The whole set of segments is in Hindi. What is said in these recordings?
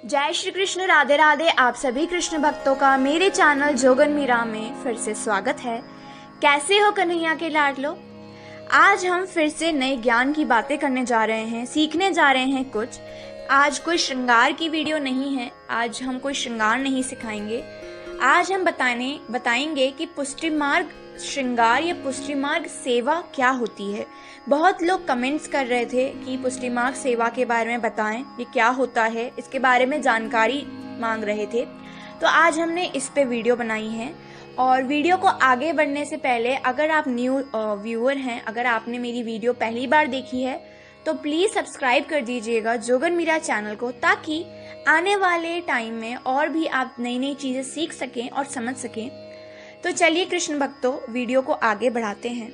जय श्री कृष्ण, राधे राधे। आप सभी कृष्ण भक्तों का मेरे चैनल जोगन मीरा में फिर से स्वागत है। कैसे हो कन्हैया के लाडलो। आज हम फिर से नए ज्ञान की बातें करने जा रहे हैं, सीखने जा रहे हैं कुछ। आज कोई श्रृंगार की वीडियो नहीं है, आज हम कोई श्रृंगार नहीं सिखाएंगे। आज हम बताएंगे कि पुष्टि मार्ग श्रृंगार या पुष्टि मार्ग सेवा क्या होती है। बहुत लोग कमेंट्स कर रहे थे कि पुष्टि मार्ग सेवा के बारे में बताएं, ये क्या होता है, इसके बारे में जानकारी मांग रहे थे। तो आज हमने इस पे वीडियो बनाई है। और वीडियो को आगे बढ़ने से पहले अगर आप न्यू व्यूअर हैं, अगर आपने मेरी वीडियो पहली बार देखी है तो प्लीज सब्सक्राइब कर दीजिएगा जोगन मीरा चैनल को, ताकि आने वाले टाइम में और भी आप नई नई चीजें सीख सकें और समझ सकें। तो चलिए कृष्ण भक्तों, वीडियो को आगे बढ़ाते हैं।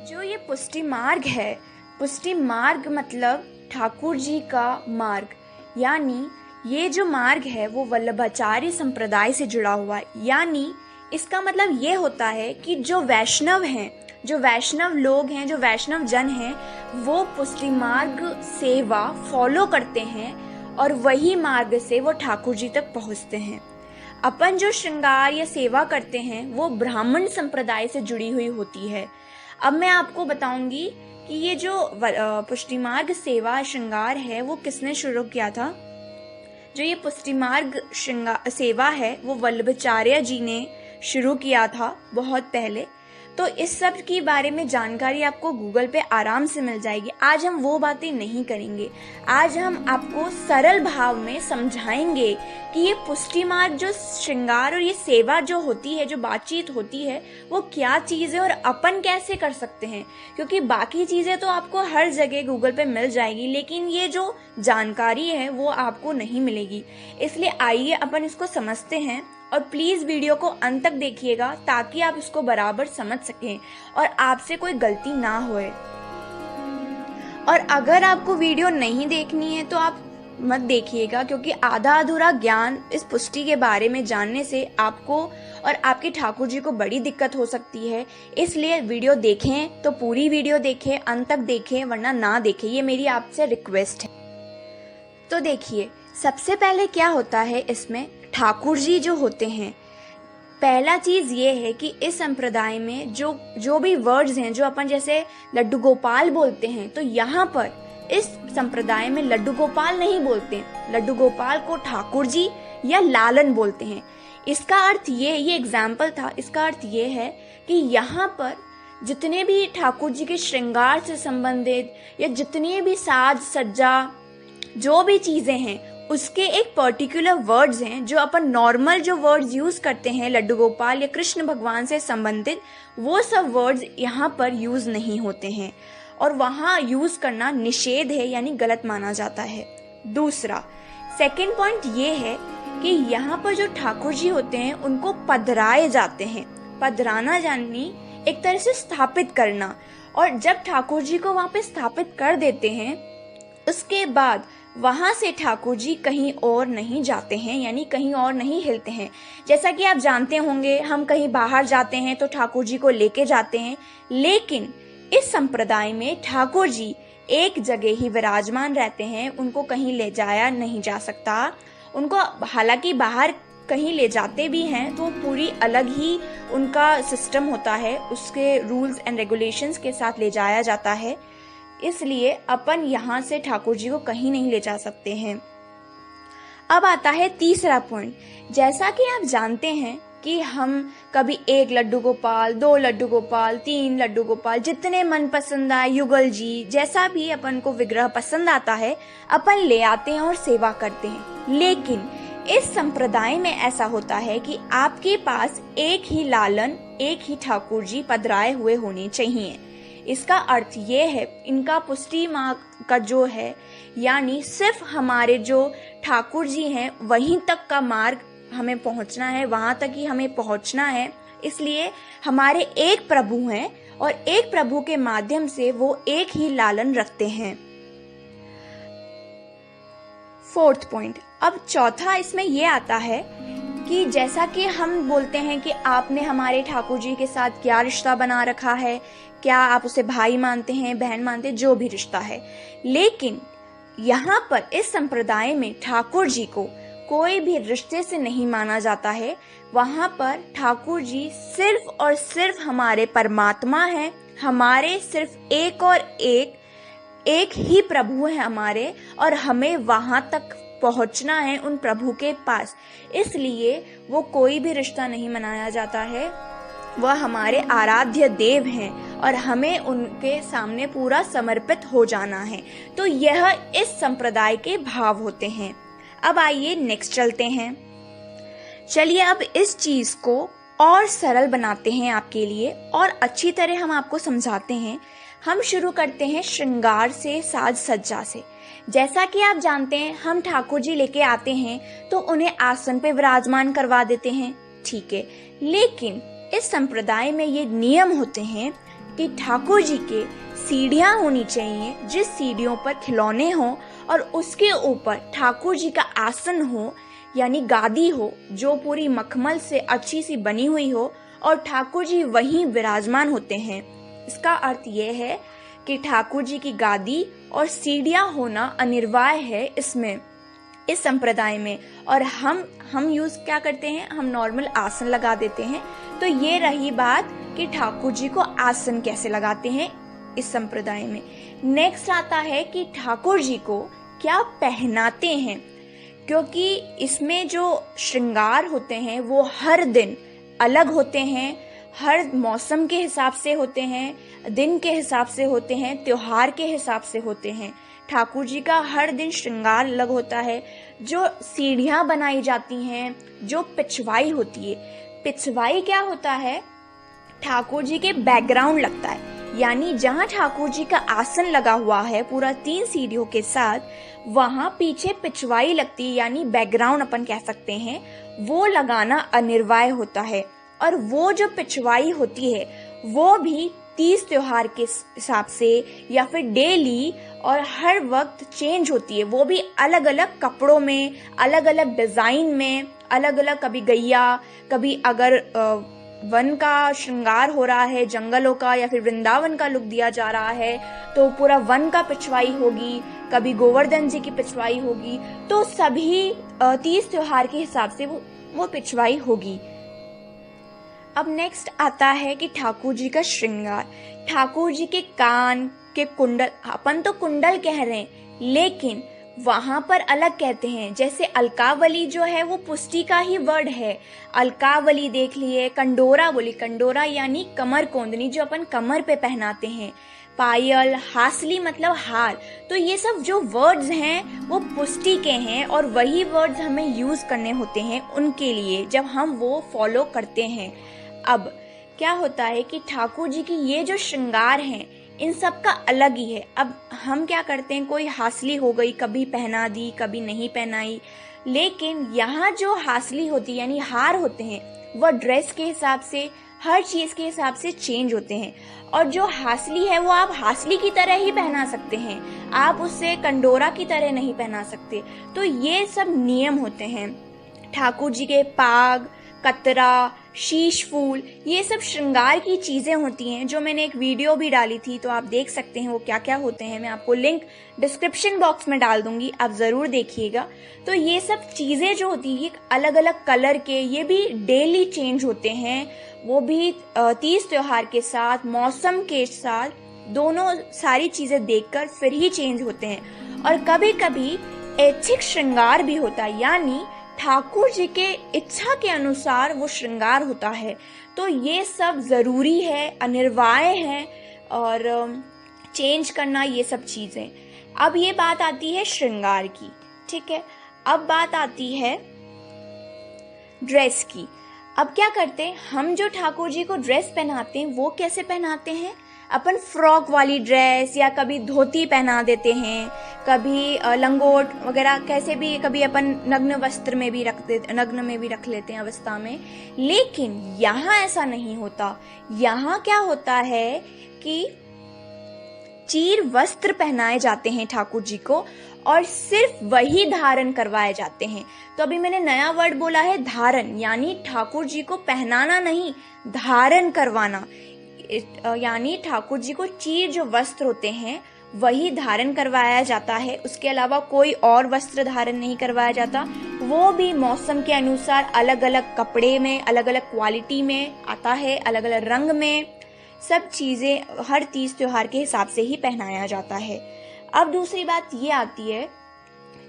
जो ये पुष्टि मार्ग है, पुष्टि मार्ग मतलब ठाकुर जी का मार्ग, यानी ये जो मार्ग है वो वल्लभाचार्य संप्रदाय से जुड़ा हुआ है। यानी इसका मतलब ये होता है कि जो वैष्णव हैं, जो वैष्णव लोग हैं, जो वैष्णव जन हैं, वो पुष्टि मार्ग सेवा फॉलो करते हैं और वही मार्ग से वो ठाकुर जी तक पहुंचते हैं। अपन जो श्रृंगार या सेवा करते हैं वो ब्राह्मण संप्रदाय से जुड़ी हुई होती है। अब मैं आपको बताऊंगी कि ये जो पुष्टि मार्ग सेवा श्रृंगार है वो किसने शुरू किया था। जो ये पुष्टि मार्ग श्रृंगार सेवा है वो वल्लभाचार्य जी ने शुरू किया था बहुत पहले। तो इस सब की बारे में जानकारी आपको गूगल पे आराम से मिल जाएगी। आज हम वो बातें नहीं करेंगे, आज हम आपको सरल भाव में समझाएंगे कि ये पुष्टि मार्ग जो श्रृंगार और ये सेवा जो होती है, जो बातचीत होती है, वो क्या चीज है और अपन कैसे कर सकते हैं। क्योंकि बाकी चीजें तो आपको हर जगह गूगल पे मिल जाएगी, लेकिन ये जो जानकारी है वो आपको नहीं मिलेगी। इसलिए आइए अपन इसको समझते हैं। और प्लीज वीडियो को अंत तक देखिएगा ताकि आप इसको बराबर समझ सकें और आपसे कोई गलती ना होए। और अगर आपको वीडियो नहीं देखनी है तो आप मत देखिएगा, क्योंकि आधा अधूरा ज्ञान इस पुष्टि के बारे में जानने से आपको और आपके ठाकुर जी को बड़ी दिक्कत हो सकती है। इसलिए वीडियो देखें तो पूरी वीडियो देखें, अंत तक देखें, वरना ना देखें, ये मेरी आपसे रिक्वेस्ट है। तो देखिए, सबसे पहले क्या होता है इसमें, ठाकुर जी जो होते हैं, पहला चीज ये है कि इस संप्रदाय में जो भी वर्ड्स हैं, जो अपन जैसे लड्डू गोपाल बोलते हैं, तो यहाँ पर इस संप्रदाय में लड्डू गोपाल नहीं बोलते। लड्डू गोपाल को ठाकुर जी या लालन बोलते हैं। इसका अर्थ ये एग्जाम्पल था, इसका अर्थ ये है कि यहाँ पर जितने भी ठाकुर जी के श्रृंगार से संबंधित या जितनी भी साज सज्जा जो भी चीजें हैं, उसके एक पर्टिकुलर वर्ड्स हैं जो अपन नॉर्मल जो वर्ड्स यूज करते हैं लड्डू गोपाल या कृष्ण भगवान से संबंधित, वो सब वर्ड्स यहाँ पर यूज नहीं होते हैं और वहाँ यूज करना निषेध है, यानी गलत माना जाता है। दूसरा सेकंड पॉइंट ये है कि यहाँ पर जो ठाकुर जी होते हैं उनको पधराए जाते हैं। पधराना यानी एक तरह से स्थापित करना। और जब ठाकुर जी को वहाँ पे स्थापित कर देते हैं, उसके बाद वहां से ठाकुर जी कहीं और नहीं जाते हैं, यानी कहीं और नहीं हिलते हैं। जैसा कि आप जानते होंगे, हम कहीं बाहर जाते हैं तो ठाकुर जी को लेके जाते हैं, लेकिन इस संप्रदाय में ठाकुर जी एक जगह ही विराजमान रहते हैं, उनको कहीं ले जाया नहीं जा सकता। उनको हालांकि बाहर कहीं ले जाते भी हैं तो पूरी अलग ही उनका सिस्टम होता है, उसके रूल्स एंड रेगुलेशंस के साथ ले जाया जाता है। इसलिए अपन यहाँ से ठाकुर जी को कहीं नहीं ले जा सकते हैं। अब आता है तीसरा पॉइंट। जैसा कि आप जानते हैं कि हम कभी एक लड्डू गोपाल, 2 लड्डू गोपाल, 3 लड्डू गोपाल, जितने मन पसंद आए, युगल जी, जैसा भी अपन को विग्रह पसंद आता है, अपन ले आते हैं और सेवा करते हैं। लेकिन इस संप्रदाय में ऐसा होता है कि आपके पास एक ही लालन, एक ही ठाकुर जी पधराए हुए होने चाहिए। इसका अर्थ ये है, इनका पुष्टि मार्ग का जो है, यानी सिर्फ हमारे जो ठाकुर जी हैं वहीं तक का मार्ग हमें पहुंचना है, वहां तक ही हमें पहुंचना है। इसलिए हमारे एक प्रभु हैं और एक प्रभु के माध्यम से वो एक ही लालन रखते हैं। Fourth point. अब चौथा इसमें ये आता है कि जैसा कि हम बोलते हैं कि आपने हमारे ठाकुर जी के साथ क्या रिश्ता बना रखा है, क्या आप उसे भाई मानते हैं, बहन मानते हैं, जो भी रिश्ता है, लेकिन यहाँ पर इस संप्रदाय में ठाकुर जी को कोई भी रिश्ते से नहीं माना जाता है। वहाँ पर ठाकुर जी सिर्फ और सिर्फ हमारे परमात्मा हैं, हमारे सिर्फ एक और एक ही प्रभु है हमारे, और हमें वहाँ तक पहुँचना है उन प्रभु के पास। इसलिए वो कोई भी रिश्ता नहीं मनाया जाता है, वह हमारे आराध्य देव हैं और हमें उनके सामने पूरा समर्पित हो जाना है। तो यह इस संप्रदाय के भाव होते हैं। अब आइए नेक्स्ट चलते हैं। चलिए अब इस चीज को और सरल बनाते हैं आपके लिए और अच्छी तरह हम आपको समझाते हैं। हम शुरू करते हैं श्रृंगार से, साज सज्जा से। जैसा कि आप जानते हैं, हम ठाकुर जी लेके आते हैं तो उन्हें आसन पे विराजमान करवा देते हैं, ठीक है। लेकिन इस संप्रदाय में ये नियम होते हैं कि ठाकुर जी के सीढ़ियां होनी चाहिए, जिस सीढ़ियों पर खिलौने हों और उसके ऊपर ठाकुर जी का आसन हो, यानी गादी हो जो पूरी मखमल से अच्छी सी बनी हुई हो और ठाकुर जी वहीं विराजमान होते हैं। इसका अर्थ यह है कि ठाकुर जी की गादी और सीढ़ियां होना अनिवार्य है इसमें, इस संप्रदाय में। और हम यूज क्या करते हैं, हम नॉर्मल आसन लगा देते हैं। तो ये रही बात कि ठाकुर जी को आसन कैसे लगाते हैं इस संप्रदाय में। नेक्स्ट आता है कि ठाकुर जी को क्या पहनाते हैं, क्योंकि इसमें जो श्रृंगार होते हैं वो हर दिन अलग होते हैं, हर मौसम के हिसाब से होते हैं, दिन के हिसाब से होते हैं, त्योहार के हिसाब से होते हैं। ठाकुर जी का हर दिन श्रृंगार अलग होता है। जो सीढ़ियां बनाई जाती हैं, जो पिछवाई होती है, पिछवाई क्या होता है, ठाकुर जी के बैकग्राउंड लगता है, यानी जहां ठाकुर जी का आसन लगा हुआ है पूरा 3 सीढ़ियों के साथ, वहां पीछे पिछवाई लगती है, यानी बैकग्राउंड अपन कह सकते हैं, वो लगाना अनिवार्य होता है। और वो जो पिछवाई होती है वो भी 30 त्योहार के हिसाब से या फिर डेली और हर वक्त चेंज होती है। वो भी अलग अलग कपड़ों में, अलग अलग डिजाइन में, अलग अलग, कभी गैया, कभी अगर वन का श्रृंगार हो रहा है, जंगलों का या फिर वृंदावन का लुक दिया जा रहा है तो पूरा वन का पिछवाई होगी, कभी गोवर्धन जी की पिछवाई होगी। तो सभी 30 त्योहार के हिसाब से वो पिछवाई होगी। अब नेक्स्ट आता है कि ठाकुर जी का श्रृंगार। ठाकुर जी के कान के कुंडल, अपन तो कुंडल कह रहे हैं लेकिन वहां पर अलग कहते हैं। जैसे अलकावली जो है वो पुष्टि का ही वर्ड है, अलकावली देख लिए। कंडोरा बोली, कंडोरा यानी कमर कोंदनी जो अपन कमर पे पहनाते हैं। पायल, हासली मतलब हार। तो ये सब जो वर्ड्स हैं वो पुष्टि के हैं और वही वर्ड्स हमें यूज करने होते हैं उनके लिए जब हम वो फॉलो करते हैं। अब क्या होता है कि ठाकुर जी की ये जो श्रृंगार हैं इन सब का अलग ही है। अब हम क्या करते हैं, कोई हासली हो गई, कभी पहना दी, कभी नहीं पहनाई। लेकिन यहाँ जो हासली होती है यानी हार होते हैं वह ड्रेस के हिसाब से, हर चीज के हिसाब से चेंज होते हैं। और जो हासली है वो आप हासली की तरह ही पहना सकते हैं, आप उससे कंडोरा की तरह नहीं पहना सकते। तो ये सब नियम होते हैं। ठाकुर जी के पाग, कतरा, शीश फूल, ये सब श्रृंगार की चीजें होती हैं जो मैंने एक वीडियो भी डाली थी, तो आप देख सकते हैं वो क्या क्या होते हैं। मैं आपको लिंक डिस्क्रिप्शन बॉक्स में डाल दूंगी, आप जरूर देखिएगा। तो ये सब चीजें जो होती है अलग अलग कलर के, ये भी डेली चेंज होते हैं, वो भी 30 त्योहार के साथ, मौसम के साथ, दोनों सारी चीजें देखकर फिर ही चेंज होते हैं। और कभी कभी ऐच्छिक श्रृंगार भी होता है, यानी ठाकुर जी के इच्छा के अनुसार वो श्रृंगार होता है। तो ये सब जरूरी है, अनिवार्य है और चेंज करना ये सब चीजें। अब ये बात आती है श्रृंगार की, ठीक है। अब बात आती है ड्रेस की। अब क्या करते हैं हम, जो ठाकुर जी को ड्रेस पहनाते हैं वो कैसे पहनाते हैं, अपन फ्रॉक वाली ड्रेस या कभी धोती पहना देते हैं, कभी लंगोट वगैरह, कैसे भी, कभी अपन नग्न वस्त्र में भी नग्न में भी रख लेते हैं अवस्था में। लेकिन यहाँ ऐसा नहीं होता। यहाँ क्या होता है कि चीर वस्त्र पहनाए जाते हैं ठाकुर जी को और सिर्फ वही धारण करवाए जाते हैं। तो अभी मैंने नया वर्ड बोला है धारण, यानी ठाकुर जी को पहनाना नहीं, धारण करवाना। यानी ठाकुर जी को चीर जो वस्त्र होते हैं वही धारण करवाया जाता है, उसके अलावा कोई और वस्त्र धारण नहीं करवाया जाता। वो भी मौसम के अनुसार अलग अलग कपड़े में, अलग अलग क्वालिटी में आता है, अलग अलग रंग में, सब चीज़ें हर तीज त्योहार के हिसाब से ही पहनाया जाता है। अब दूसरी बात ये आती है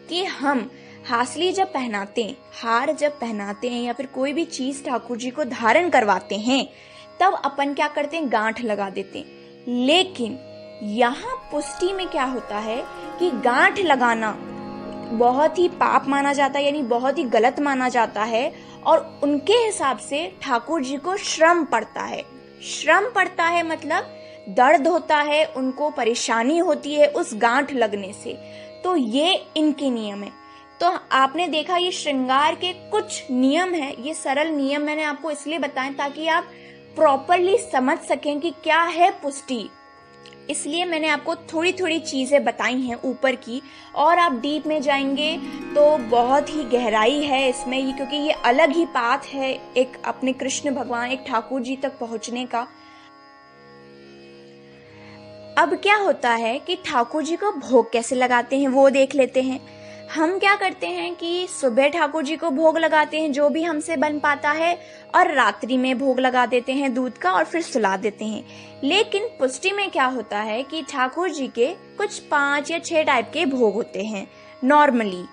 कि हम हासली जब पहनाते हैं, हार जब पहनाते हैं या फिर कोई भी चीज़ ठाकुर जी को धारण करवाते हैं, तब अपन क्या करते हैं, गांठ लगा देते हैं। लेकिन यहाँ पुष्टि में क्या होता है कि गांठ लगाना बहुत ही पाप माना जाता है, यानी बहुत ही गलत माना जाता है, और उनके हिसाब से ठाकुर जी को श्रम पड़ता है। श्रम पड़ता है मतलब दर्द होता है, उनको परेशानी होती है उस गांठ लगने से। तो ये इनके नियम है। तो आपने देखा ये श्रृंगार के कुछ नियम है, ये सरल नियम मैंने आपको इसलिए बताए ताकि आप प्रॉपरली समझ सकें कि क्या है पुष्टि। इसलिए मैंने आपको थोड़ी थोड़ी चीज़ें बताई हैं ऊपर की, और आप डीप में जाएंगे तो बहुत ही गहराई है इसमें ही, क्योंकि ये अलग ही पाथ है एक अपने कृष्ण भगवान, एक ठाकुर जी तक पहुंचने का। अब क्या होता है कि ठाकुर जी को भोग कैसे लगाते हैं वो देख लेते हैं। हम क्या करते हैं कि सुबह ठाकुर जी को भोग लगाते हैं जो भी हमसे बन पाता है, और रात्रि में भोग लगा देते हैं दूध का और फिर सुला देते हैं। लेकिन पुष्टि में क्या होता है कि ठाकुर जी के कुछ 5 या 6 टाइप के भोग होते हैं नॉर्मली,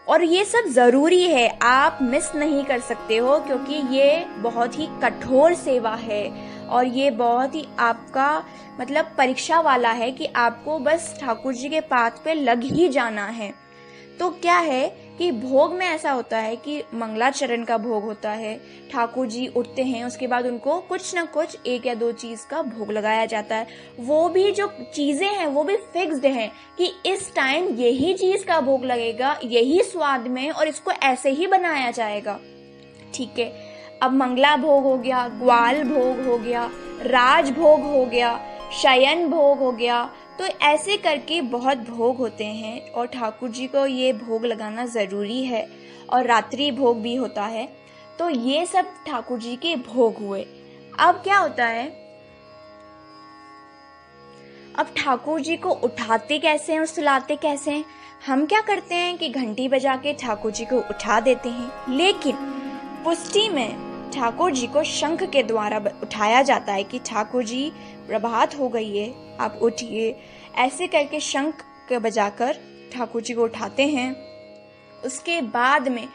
और ये सब जरूरी है, आप मिस नहीं कर सकते हो, क्योंकि ये बहुत ही कठोर सेवा है और ये बहुत ही आपका मतलब परीक्षा वाला है कि आपको बस ठाकुर जी के पाथ पे लग ही जाना है। तो क्या है कि भोग में ऐसा होता है कि मंगलाचरण का भोग होता है, ठाकुर जी उठते हैं, उसके बाद उनको कुछ ना कुछ 1 या 2 चीज का भोग लगाया जाता है। वो भी जो चीजें हैं वो भी फिक्स्ड हैं कि इस टाइम यही चीज का भोग लगेगा, यही स्वाद में, और इसको ऐसे ही बनाया जाएगा। ठीक है, अब मंगला भोग हो गया, ग्वाल भोग हो गया, राज भोग हो गया, शयन भोग हो गया, तो ऐसे करके बहुत भोग होते हैं और ठाकुर जी को ये भोग लगाना ज़रूरी है। और रात्रि भोग भी होता है। तो ये सब ठाकुर जी के भोग हुए। अब क्या होता है, अब ठाकुर जी को उठाते कैसे हैं और सुलाते कैसे हैं। हम क्या करते हैं कि घंटी बजा के ठाकुर जी को उठा देते हैं, लेकिन पुष्टि में ठाकुर जी को शंख के द्वारा उठाया जाता है कि ठाकुर जी प्रभात हो गई है, आप उठिए। ऐसे करके शंख के बजाकर ठाकुर जी को उठाते हैं। उसके बाद में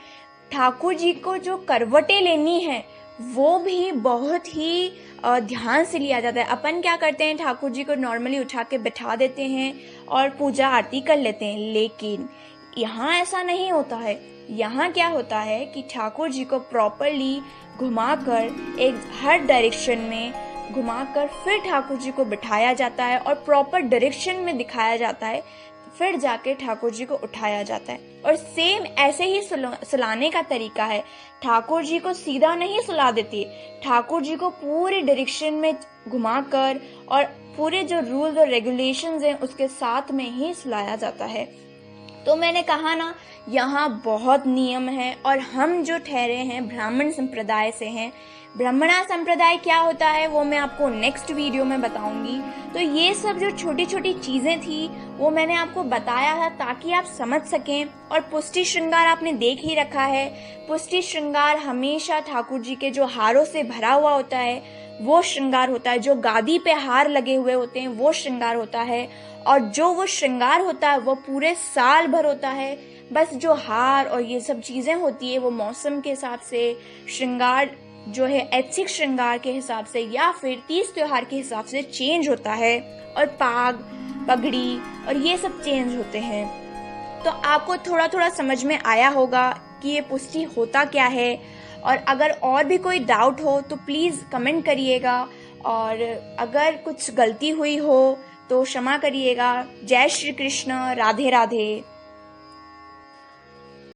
ठाकुर जी को जो करवटें लेनी है वो भी बहुत ही ध्यान से लिया जाता है। अपन क्या करते हैं, ठाकुर जी को नॉर्मली उठा के बैठा देते हैं और पूजा आरती कर लेते हैं, लेकिन यहाँ ऐसा नहीं होता है। यहाँ क्या होता है कि ठाकुर जी को प्रॉपरली घुमाकर एक हर डायरेक्शन में घुमाकर फिर ठाकुर जी को बिठाया जाता है और प्रॉपर डायरेक्शन में दिखाया जाता है, फिर जाके ठाकुर जी को उठाया जाता है। और सेम ऐसे ही सुलाने का तरीका है। ठाकुर जी को सीधा नहीं सुला देती, ठाकुर जी को पूरे डायरेक्शन में घुमाकर और पूरे जो रूल्स और रेगुलेशंस हैं उसके साथ में ही सुलाया जाता है। तो मैंने कहा ना, यहाँ बहुत नियम है, और हम जो ठहरे हैं ब्राह्मण संप्रदाय से हैं। ब्राह्मणा संप्रदाय क्या होता है वो मैं आपको नेक्स्ट वीडियो में बताऊंगी। तो ये सब जो छोटी छोटी चीजें थी वो मैंने आपको बताया था ताकि आप समझ सकें। और पुष्टि श्रृंगार आपने देख ही रखा है। पुष्टि श्रृंगार हमेशा ठाकुर जी के जो हारों से भरा हुआ होता है वो श्रृंगार होता है, जो गादी पे हार लगे हुए होते हैं वो श्रृंगार होता है, और जो वो श्रृंगार होता है वो पूरे साल भर होता है। बस जो हार और ये सब चीजें होती है वो मौसम के हिसाब से श्रृंगार जो है ऐच्छिक श्रृंगार के हिसाब से या फिर तीज त्योहार के हिसाब से चेंज होता है, और पाग पगड़ी और ये सब चेंज होते हैं। तो आपको थोड़ा थोड़ा समझ में आया होगा कि ये पुष्टि होता क्या है। और अगर और भी कोई डाउट हो तो प्लीज कमेंट करिएगा, और अगर कुछ गलती हुई हो तो क्षमा करिएगा। जय श्री कृष्ण, राधे राधे।